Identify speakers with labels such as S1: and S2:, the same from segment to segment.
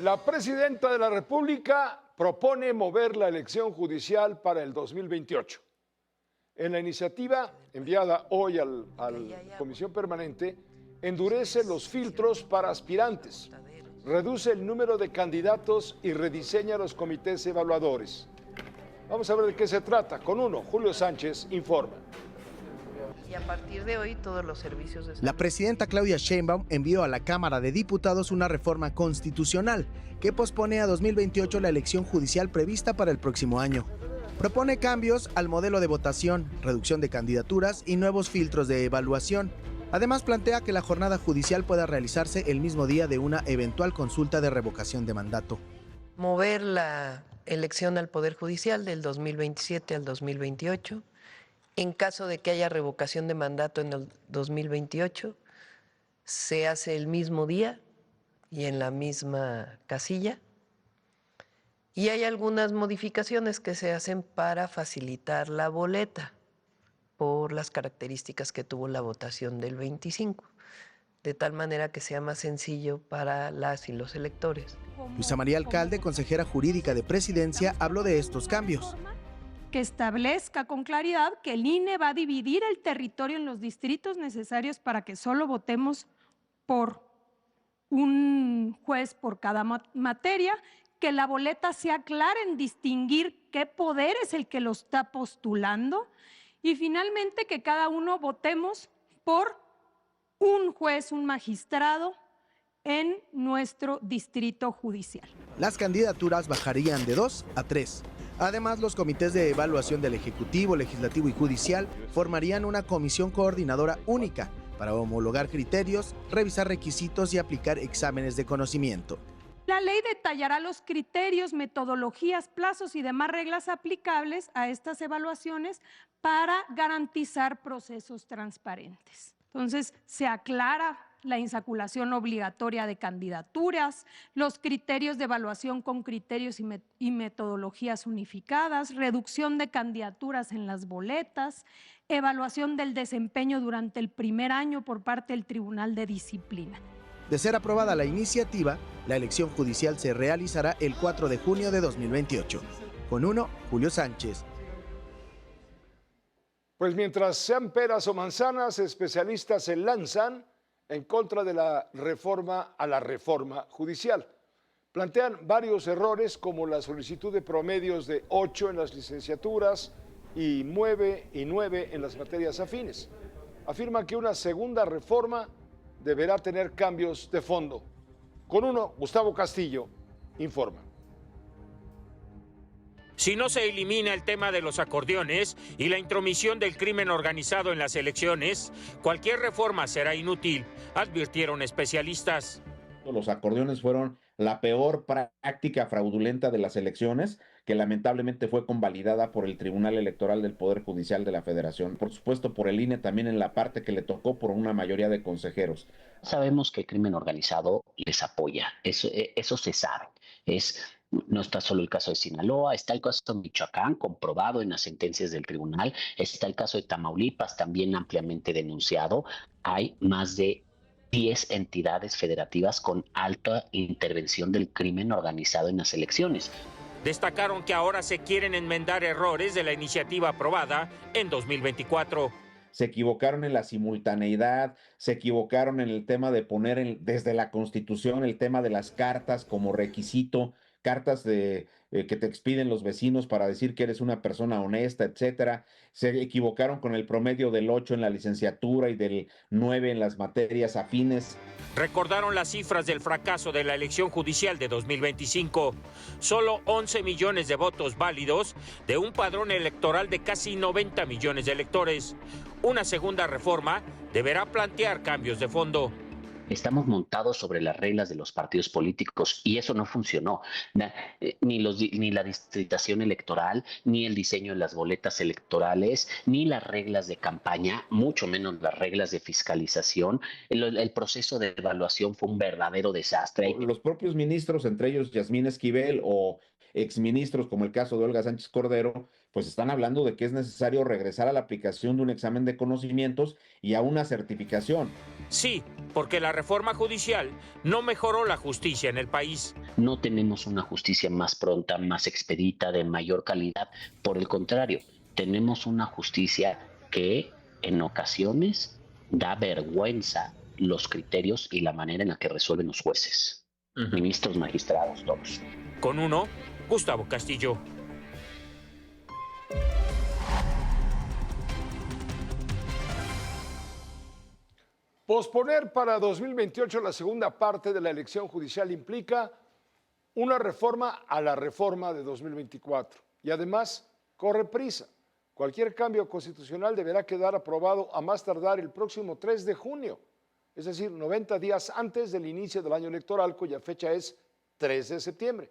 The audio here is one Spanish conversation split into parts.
S1: La presidenta de la República propone mover la elección judicial para el 2028. En la iniciativa enviada hoy a la Comisión Permanente, endurece los filtros para aspirantes, reduce el número de candidatos y rediseña los comités evaluadores. Vamos a ver de qué se trata. Con uno, Julio Sánchez informa.
S2: Y a partir de hoy todos los servicios de salud.
S3: La presidenta Claudia Sheinbaum envió a la Cámara de Diputados una reforma constitucional que pospone a 2028 la elección judicial prevista para el próximo año. Propone cambios al modelo de votación, reducción de candidaturas y nuevos filtros de evaluación. Además, plantea que la jornada judicial pueda realizarse el mismo día de una eventual consulta de revocación de mandato.
S2: Mover la elección al Poder Judicial del 2027 al 2028. En caso de que haya revocación de mandato en el 2028, se hace el mismo día y en la misma casilla. Y hay algunas modificaciones que se hacen para facilitar la boleta por las características que tuvo la votación del 25, de tal manera que sea más sencillo para las y los electores.
S3: Luisa María Alcalde, consejera jurídica de Presidencia, habló de estos cambios.
S4: Que establezca con claridad que el INE va a dividir el territorio en los distritos necesarios para que solo votemos por un juez por cada materia, que la boleta sea clara en distinguir qué poder es el que lo está postulando y finalmente que cada uno votemos por un juez, un magistrado en nuestro distrito judicial.
S3: Las candidaturas bajarían de 2 a 3. Además, los comités de evaluación del Ejecutivo, Legislativo y Judicial formarían una comisión coordinadora única para homologar criterios, revisar requisitos y aplicar exámenes de conocimiento.
S4: La ley detallará los criterios, metodologías, plazos y demás reglas aplicables a estas evaluaciones para garantizar procesos transparentes. Entonces, se aclara la insaculación obligatoria de candidaturas, los criterios de evaluación con criterios y metodologías unificadas, reducción de candidaturas en las boletas, evaluación del desempeño durante el primer año por parte del Tribunal de Disciplina.
S3: De ser aprobada la iniciativa, la elección judicial se realizará el 4 de junio de 2028. Con uno, Julio Sánchez.
S1: Pues mientras sean peras o manzanas, especialistas se lanzan en contra de la reforma a la reforma judicial. Plantean varios errores como la solicitud de promedios de 8 en las licenciaturas y 9 en las materias afines. Afirman que una segunda reforma deberá tener cambios de fondo. Con uno, Gustavo Castillo informa.
S5: Si no se elimina el tema de los acordeones y la intromisión del crimen organizado en las elecciones, cualquier reforma será inútil, advirtieron especialistas.
S6: Los acordeones fueron la peor práctica fraudulenta de las elecciones, que lamentablemente fue convalidada por el Tribunal Electoral del Poder Judicial de la Federación, por supuesto por el INE también en la parte que le tocó por una mayoría de consejeros.
S7: Sabemos que el crimen organizado les apoya, eso se sabe. No está solo el caso de Sinaloa, está el caso de Michoacán, comprobado en las sentencias del tribunal, está el caso de Tamaulipas, también ampliamente denunciado. Hay más de 10 entidades federativas con alta intervención del crimen organizado en las elecciones.
S5: Destacaron que ahora se quieren enmendar errores de la iniciativa aprobada en 2024.
S6: Se equivocaron en la simultaneidad, se equivocaron en el tema de poner desde la Constitución el tema de las cartas como requisito, cartas que te expiden los vecinos para decir que eres una persona honesta, etcétera. Se equivocaron con el promedio del 8 en la licenciatura y del 9 en las materias afines.
S5: Recordaron las cifras del fracaso de la elección judicial de 2025. Solo 11 millones de votos válidos de un padrón electoral de casi 90 millones de electores. Una segunda reforma deberá plantear cambios de fondo.
S7: Estamos montados sobre las reglas de los partidos políticos y eso no funcionó. Ni la distritación electoral, ni el diseño de las boletas electorales, ni las reglas de campaña, mucho menos las reglas de fiscalización. El proceso de evaluación fue un verdadero desastre.
S6: Los propios ministros, entre ellos Yasmín Esquivel o exministros, como el caso de Olga Sánchez Cordero, pues están hablando de que es necesario regresar a la aplicación de un examen de conocimientos y a una certificación.
S5: Sí, porque la reforma judicial no mejoró la justicia en el país.
S7: No tenemos una justicia más pronta, más expedita, de mayor calidad. Por el contrario, tenemos una justicia que en ocasiones da vergüenza los criterios y la manera en la que resuelven los jueces, ministros, magistrados, todos.
S5: Con uno, Gustavo Castillo.
S1: Posponer para 2028 la segunda parte de la elección judicial implica una reforma a la reforma de 2024 y además corre prisa. Cualquier cambio constitucional deberá quedar aprobado a más tardar el próximo 3 de junio, es decir, 90 días antes del inicio del año electoral, cuya fecha es 3 de septiembre.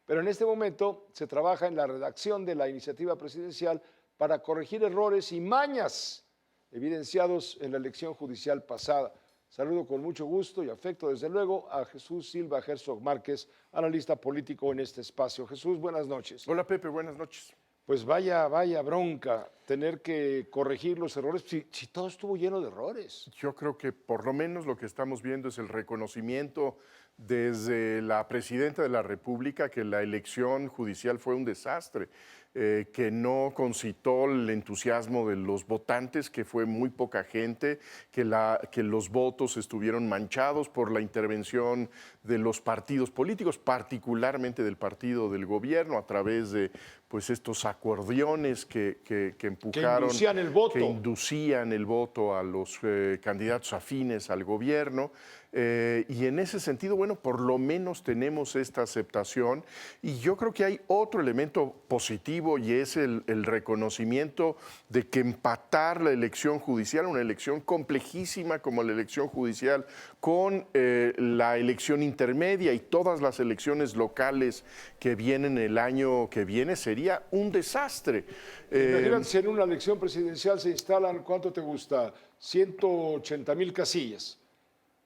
S1: Pero en este momento se trabaja en la redacción de la iniciativa presidencial para corregir errores y mañas evidenciados en la elección judicial pasada. Saludo con mucho gusto y afecto, desde luego, a Jesús Silva Herzog Márquez, analista político en este espacio. Jesús, buenas noches.
S8: Hola Pepe, buenas noches.
S1: Pues vaya bronca tener que corregir los errores, si todo estuvo lleno de errores.
S8: Yo creo que por lo menos lo que estamos viendo es el reconocimiento desde la presidenta de la República que la elección judicial fue un desastre, que no concitó el entusiasmo de los votantes, que fue muy poca gente, que los votos estuvieron manchados por la intervención de los partidos políticos, particularmente del partido del gobierno, a través de pues estos acordeones que empujaron, que inducían el voto a los candidatos afines al gobierno. Y en ese sentido, bueno, por lo menos tenemos esta aceptación y yo creo que hay otro elemento positivo y es el reconocimiento de que empatar la elección judicial, una elección complejísima como la elección judicial, con la elección intermedia y todas las elecciones locales que vienen el año que viene, sería un desastre.
S1: Imagínate si en una elección presidencial se instalan, ¿cuánto te gusta? 180,000 casillas.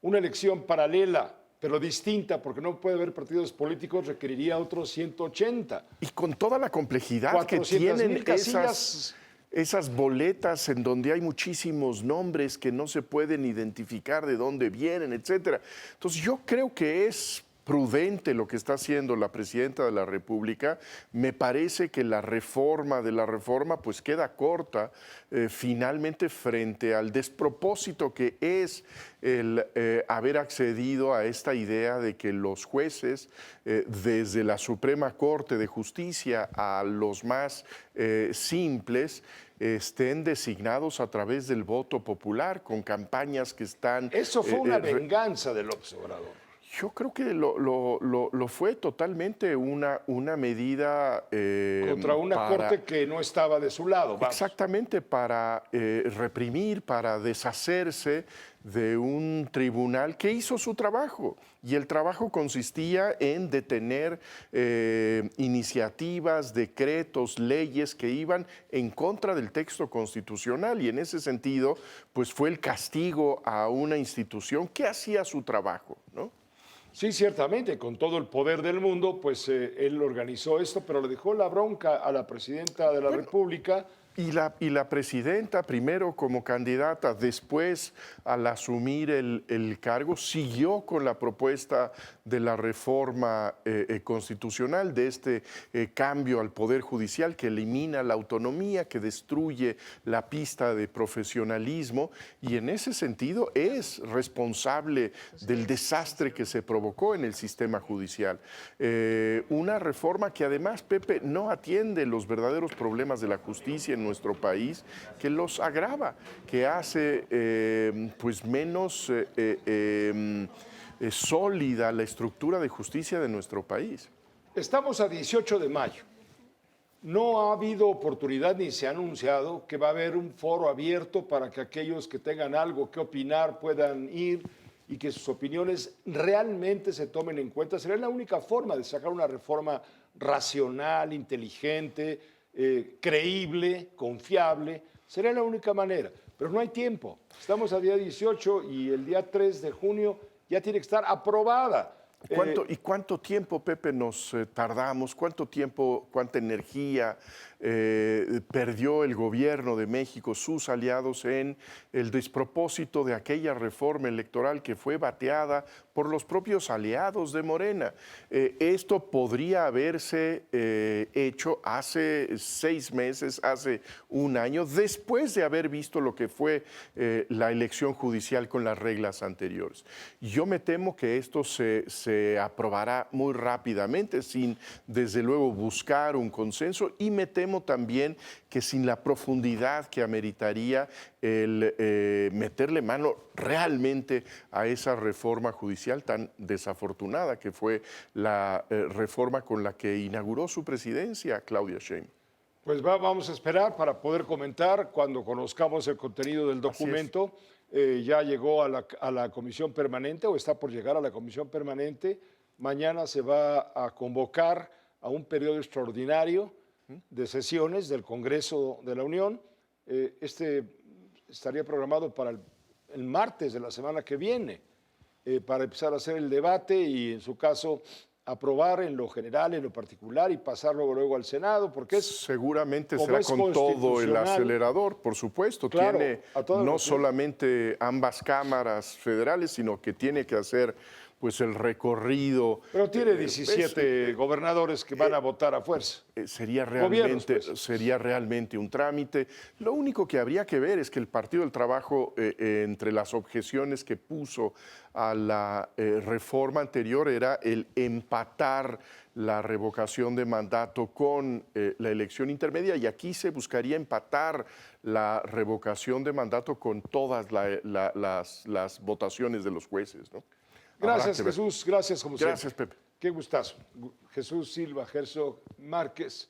S1: Una elección paralela, pero distinta, porque no puede haber partidos políticos, requeriría otros 180.
S8: Y con toda la complejidad que tienen esas boletas en donde hay muchísimos nombres que no se pueden identificar de dónde vienen, etcétera. Entonces yo creo que es prudente lo que está haciendo la presidenta de la República. Me parece que la reforma de la reforma pues queda corta finalmente frente al despropósito que es el haber accedido a esta idea de que los jueces desde la Suprema Corte de Justicia a los más simples estén designados a través del voto popular con campañas que están...
S1: Eso fue una venganza del López Obrador.
S8: Yo creo que lo fue totalmente una medida...
S1: contra una corte que no estaba de su lado. Vamos.
S8: Exactamente, para reprimir, para deshacerse de un tribunal que hizo su trabajo. Y el trabajo consistía en detener iniciativas, decretos, leyes que iban en contra del texto constitucional. Y en ese sentido, pues fue el castigo a una institución que hacía su trabajo, ¿no?
S1: Sí, ciertamente, con todo el poder del mundo, pues él organizó esto, pero le dejó la bronca a la presidenta de la República.
S8: Y la presidenta, primero como candidata, después al asumir el cargo, siguió con la propuesta de la reforma constitucional, de este cambio al Poder Judicial que elimina la autonomía, que destruye la pista de profesionalismo y en ese sentido es responsable del desastre que se provocó en el sistema judicial. Una reforma que además, Pepe, no atiende los verdaderos problemas de la justicia en nuestro país, que los agrava, que hace pues menos sólida la estructura de justicia de nuestro país.
S1: Estamos a 18 de mayo. No ha habido oportunidad ni se ha anunciado que va a haber un foro abierto para que aquellos que tengan algo que opinar puedan ir y que sus opiniones realmente se tomen en cuenta. Sería la única forma de sacar una reforma racional, inteligente, creíble, confiable, sería la única manera, pero no hay tiempo. Estamos a día 18 y el día 3 de junio ya tiene que estar aprobada.
S8: ¿Y cuánto tiempo, Pepe, nos tardamos? ¿Cuánto tiempo, cuánta energía perdió el gobierno de México, sus aliados, en el despropósito de aquella reforma electoral que fue bateada por los propios aliados de Morena? Esto podría haberse hecho hace 6 meses, hace un año, después de haber visto lo que fue la elección judicial con las reglas anteriores. Yo me temo que esto se aprobará muy rápidamente, sin desde luego buscar un consenso, y me temo también que sin la profundidad que ameritaría el meterle mano realmente a esa reforma judicial tan desafortunada que fue la reforma con la que inauguró su presidencia Claudia Sheinbaum.
S1: Pues vamos a esperar para poder comentar cuando conozcamos el contenido del documento. Ya llegó a la comisión permanente o está por llegar a la comisión permanente. Mañana se va a convocar a un periodo extraordinario de sesiones del Congreso de la Unión. Este estaría programado para el martes de la semana que viene, para empezar a hacer el debate y, en su caso, aprobar en lo general, en lo particular, y pasarlo luego al Senado, porque
S8: seguramente será con todo el acelerador, por supuesto.
S1: Claro,
S8: tiene no solamente ambas cámaras federales, sino que tiene que hacer pues el recorrido.
S1: Pero tiene 17 gobernadores que van a votar a fuerza.
S8: Sería
S1: Gobiernos,
S8: realmente un trámite. Lo único que habría que ver es que el Partido del Trabajo, entre las objeciones que puso a la reforma anterior, era el empatar la revocación de mandato con la elección intermedia, y aquí se buscaría empatar la revocación de mandato con todas las votaciones de los jueces, ¿no?
S1: Gracias, Jesús. Gracias, como siempre.
S8: Gracias, Pepe.
S1: Qué gustazo. Jesús Silva Herzog Márquez.